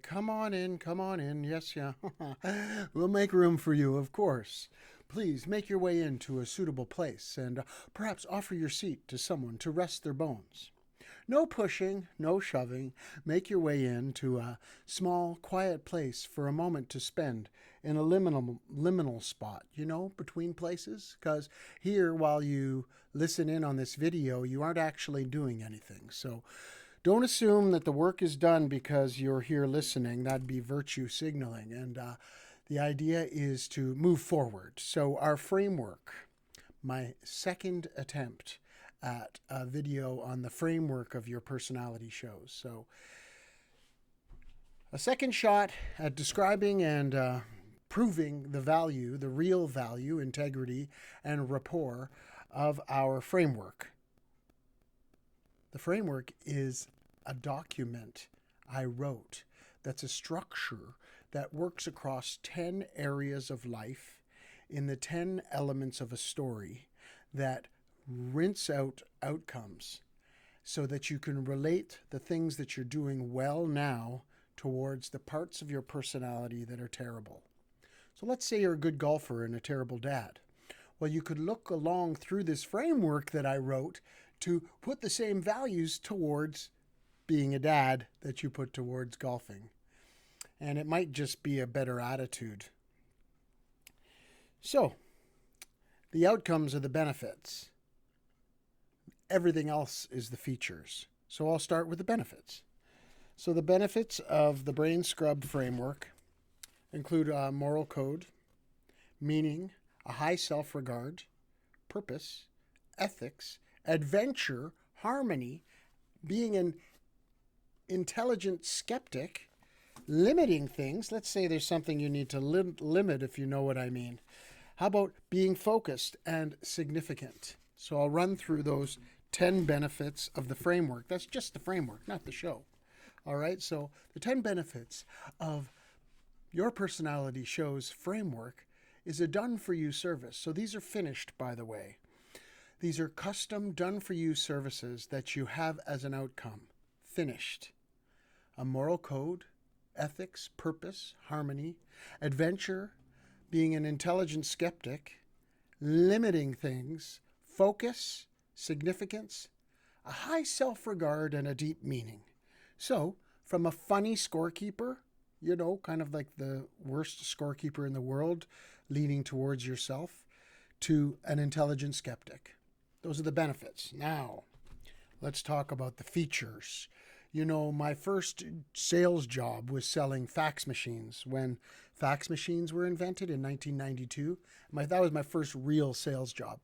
come on in, come on in. Yes, yeah. We'll make room for you, of course. Please make your way into a suitable place and perhaps offer your seat to someone to rest their bones. No pushing, no shoving. Make your way into a small, quiet place for a moment to spend in a liminal spot, between places. Because here, while you listen in on this video, you aren't actually doing anything. So don't assume that the work is done because you're here listening. That'd be virtue signaling. And the idea is to move forward. So our framework, my second attempt at a video on the framework of your personality shows. So a second shot at describing and proving the value, the real value, integrity, and rapport of our framework. The framework is a document I wrote that's a structure that works across 10 areas of life in the 10 elements of a story that rinse out outcomes so that you can relate the things that you're doing well now towards the parts of your personality that are terrible. So let's say you're a good golfer and a terrible dad. Well, you could look along through this framework that I wrote to put the same values towards being a dad that you put towards golfing. And it might just be a better attitude. So, the outcomes are the benefits. Everything else is the features. So I'll start with the benefits. So the benefits of the Brain Scrub framework include a moral code, meaning, a high self-regard, purpose, ethics, adventure, harmony, being an intelligent skeptic, limiting things. Let's say there's something you need to limit, if you know what I mean. How about being focused and significant? So I'll run through those 10 benefits of the framework. That's just the framework, not the show. All right, so the 10 benefits of your personality show's framework is a done-for-you service. So these are finished, by the way. These are custom done-for-you services that you have as an outcome. Finished. A moral code, ethics, purpose, harmony, adventure, being an intelligent skeptic, limiting things, focus, significance, a high self-regard, and a deep meaning. So, from a funny scorekeeper, kind of like the worst scorekeeper in the world, leaning towards yourself, to an intelligent skeptic. Those are the benefits. Now, let's talk about the features. My first sales job was selling fax machines when fax machines were invented in 1992. That was my first real sales job.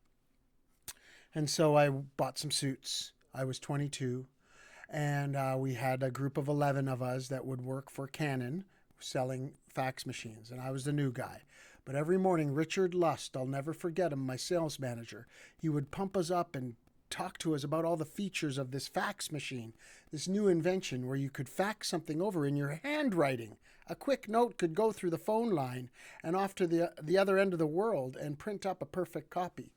And so I bought some suits. I was 22, and we had a group of 11 of us that would work for Canon selling fax machines, and I was the new guy. But every morning, Richard Lust, I'll never forget him, my sales manager, he would pump us up and talk to us about all the features of this fax machine, this new invention where you could fax something over in your handwriting. A quick note could go through the phone line and off to the other end of the world and print up a perfect copy.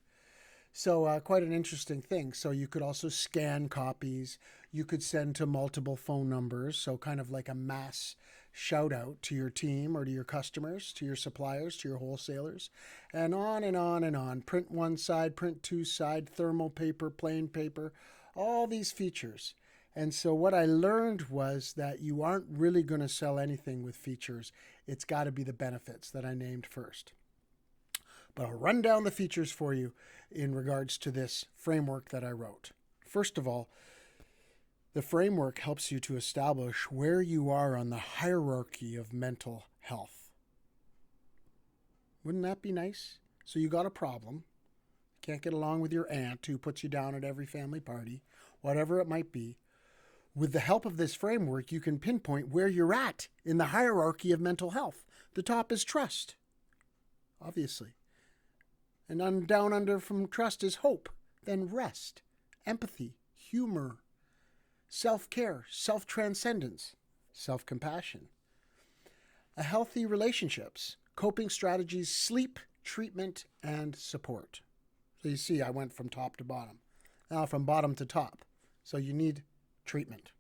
So quite an interesting thing. So you could also scan copies. You could send to multiple phone numbers. So kind of like a mass shout out to your team or to your customers, to your suppliers, to your wholesalers, and on and on and on. Print one side, print two side, thermal paper, plain paper, all these features. And so what I learned was that you aren't really going to sell anything with features. It's got to be the benefits that I named first. But I'll run down the features for you in regards to this framework that I wrote. First of all, the framework helps you to establish where you are on the hierarchy of mental health. Wouldn't that be nice? So you got a problem. Can't get along with your aunt who puts you down at every family party, whatever it might be. With the help of this framework, you can pinpoint where you're at in the hierarchy of mental health. The top is trust, obviously. And down under from trust is hope, then rest, empathy, humor, self-care, self-transcendence, self-compassion. A healthy relationships, coping strategies, sleep, treatment, and support. So you see, I went from top to bottom. Now from bottom to top. So you need treatment.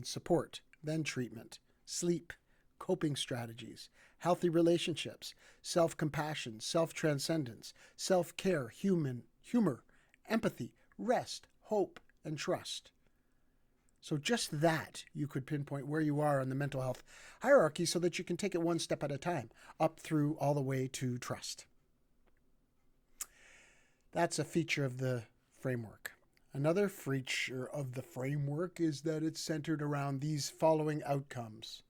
Support, then treatment, sleep, coping strategies, healthy relationships, self-compassion, self-transcendence, self-care, humor, empathy, rest, hope, and trust. So just that, you could pinpoint where you are on the mental health hierarchy so that you can take it one step at a time, up through all the way to trust. That's a feature of the framework. Another feature of the framework is that it's centered around these following outcomes: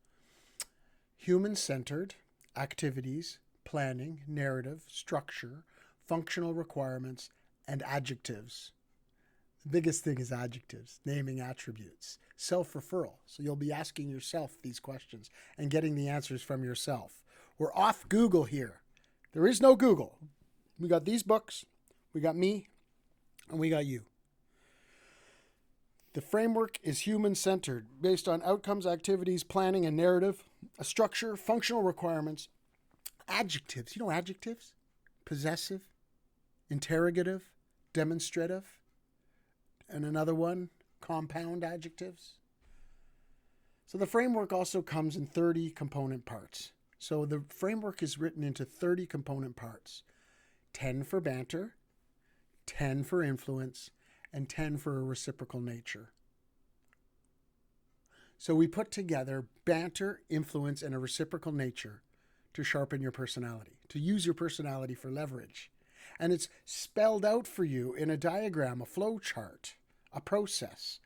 human-centered activities, planning, narrative, structure, functional requirements, and adjectives. The biggest thing is adjectives, naming attributes, self-referral. So you'll be asking yourself these questions and getting the answers from yourself. We're off Google here. There is no Google. We got these books, we got me, and we got you. The framework is human-centered, based on outcomes, activities, planning, and narrative, a structure, functional requirements, adjectives. You know adjectives? Possessive, interrogative, demonstrative, and another one, compound adjectives. So the framework also comes in 30 component parts. So the framework is written into 30 component parts. 10 for banter, 10 for influence, and 10 for a reciprocal nature. So we put together banter, influence, and a reciprocal nature to sharpen your personality, to use your personality for leverage. And it's spelled out for you in a diagram, a flow chart, a process.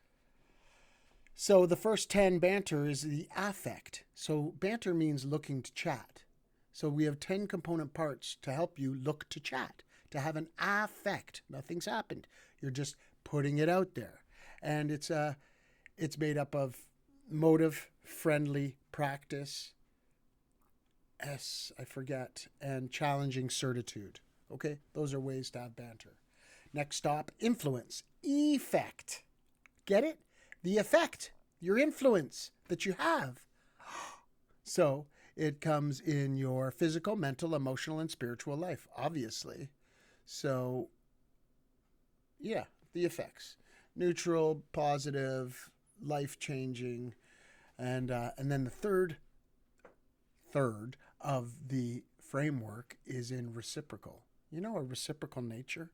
So the first 10 banter is the affect. So banter means looking to chat. So we have 10 component parts to help you look to chat, to have an affect. Nothing's happened. You're just putting it out there. And it's made up of motive, friendly, practice, and challenging certitude. Okay, those are ways to have banter. Next stop, influence, effect. Get it? The effect, your influence that you have. So it comes in your physical, mental, emotional, and spiritual life, obviously. So, yeah, the effects. Neutral, positive, life-changing. And then the third of the framework is in reciprocal. You know, a reciprocal nature,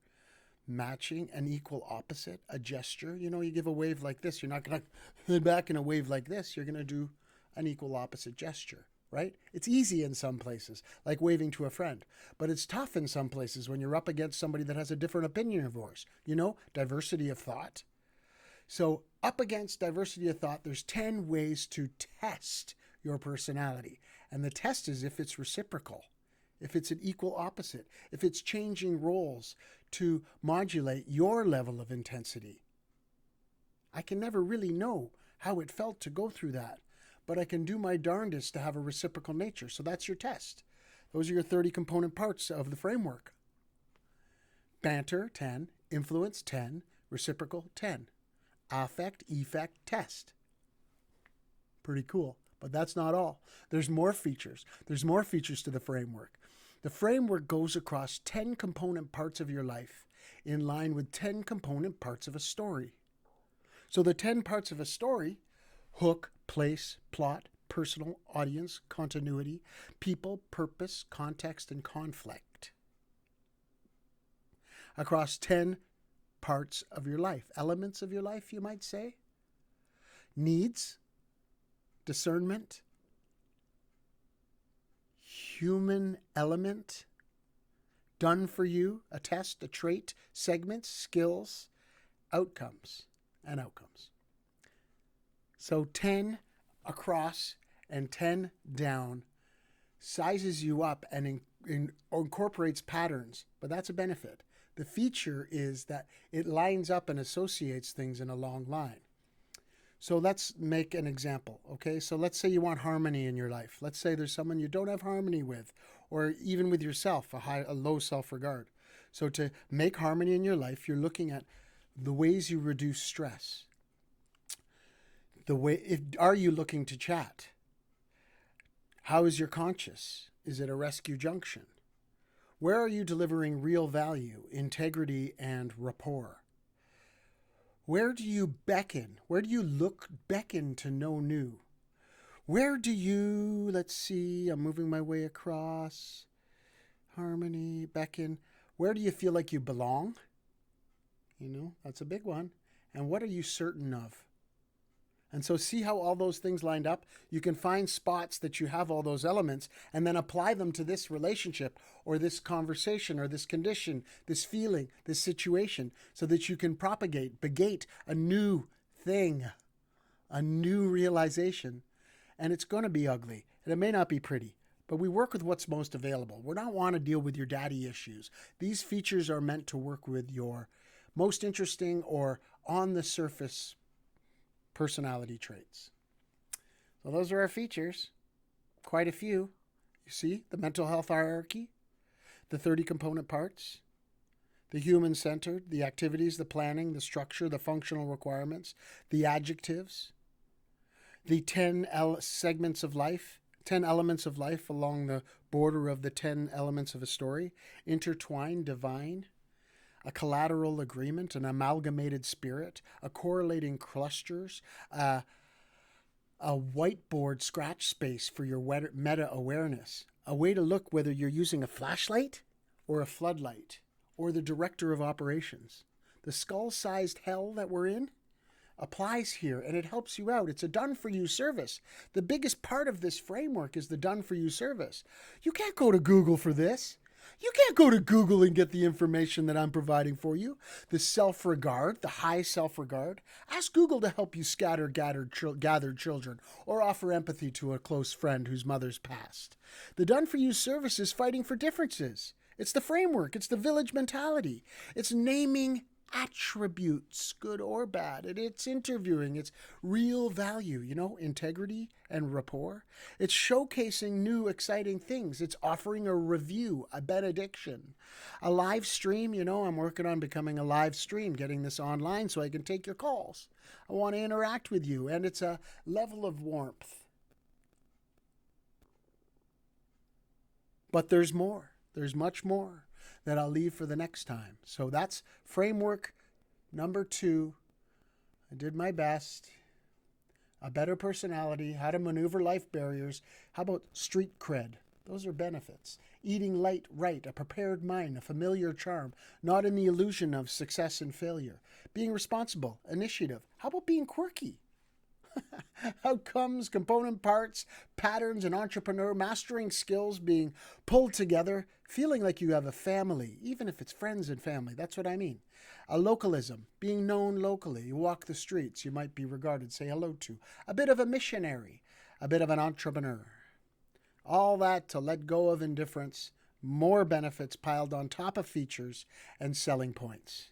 matching an equal opposite, a gesture. You know, you give a wave like this. You're not going to head back in a wave like this. You're going to do an equal opposite gesture, right? It's easy in some places, like waving to a friend. But it's tough in some places when you're up against somebody that has a different opinion of yours. You know, diversity of thought. So up against diversity of thought, there's 10 ways to test your personality. And the test is if it's reciprocal, if it's an equal opposite, if it's changing roles to modulate your level of intensity. I can never really know how it felt to go through that, but I can do my darndest to have a reciprocal nature. So that's your test. Those are your 30 component parts of the framework. Banter, 10. Influence, 10. Reciprocal, 10. Affect, effect, test. Pretty cool. But that's not all. There's more features. There's more features to the framework. The framework goes across 10 component parts of your life in line with 10 component parts of a story. So the 10 parts of a story: hook, place, plot, personal, audience, continuity, people, purpose, context, and conflict. Across 10 parts of your life, elements of your life, you might say. Needs, discernment, human element, done for you, a test, a trait, segments, skills, outcomes, and outcomes. So 10 across and 10 down sizes you up and incorporates patterns, but that's a benefit. The feature is that it lines up and associates things in a long line. So let's make an example, okay? So let's say you want harmony in your life. Let's say there's someone you don't have harmony with, or even with yourself, a low self-regard. So to make harmony in your life, you're looking at the ways you reduce stress. Are you looking to chat? How is your conscience? Is it a rescue junction? Where are you delivering real value, integrity, and rapport? Where do you beckon? Where do you beckon to know new? Where do you, let's see, I'm moving my way across. Harmony, beckon. Where do you feel like you belong? You know, that's a big one. And what are you certain of? And so see how all those things lined up? You can find spots that you have all those elements and then apply them to this relationship or this conversation or this condition, this feeling, this situation, so that you can begate a new thing, a new realization. And it's going to be ugly and it may not be pretty, but we work with what's most available. We don't want to deal with your daddy issues. These features are meant to work with your most interesting or on the surface personality traits. So those are our features. Quite a few. You see the mental health hierarchy, the 30 component parts, the human-centered, the activities, the planning, the structure, the functional requirements, the adjectives, the 10 segments of life, 10 elements of life along the border of the 10 elements of a story, intertwined, divine, a collateral agreement, an amalgamated spirit, a correlating clusters, a whiteboard scratch space for your meta-awareness, a way to look whether you're using a flashlight or a floodlight or the director of operations. The skull-sized hell that we're in applies here, and it helps you out. It's a done-for-you service. The biggest part of this framework is the done-for-you service. You can't go to Google for this. You can't go to Google and get the information that I'm providing for you. The self-regard, the high self-regard. Ask Google to help you scatter gathered children or offer empathy to a close friend whose mother's passed. The done-for-you service is fighting for differences. It's the framework. It's the village mentality. It's naming attributes, good or bad. It's interviewing. It's real value, integrity and rapport. It's showcasing new, exciting things. It's offering a review, a benediction, a live stream. I'm working on becoming a live stream, getting this online so I can take your calls. I want to interact with you, and it's a level of warmth. But there's more. There's much more that I'll leave for the next time. So that's framework number 2. I did my best. A better personality, how to maneuver life barriers. How about street cred? Those are benefits. Eating light right, a prepared mind, a familiar charm, not in the illusion of success and failure. Being responsible, initiative. How about being quirky? Outcomes, component parts, patterns, an entrepreneur, mastering skills, being pulled together, feeling like you have a family, even if it's friends and family. That's what I mean. A localism, being known locally. You walk the streets, you might be regarded, say hello to. A bit of a missionary, a bit of an entrepreneur. All that to let go of indifference, more benefits piled on top of features and selling points.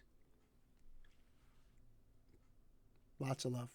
Lots of love.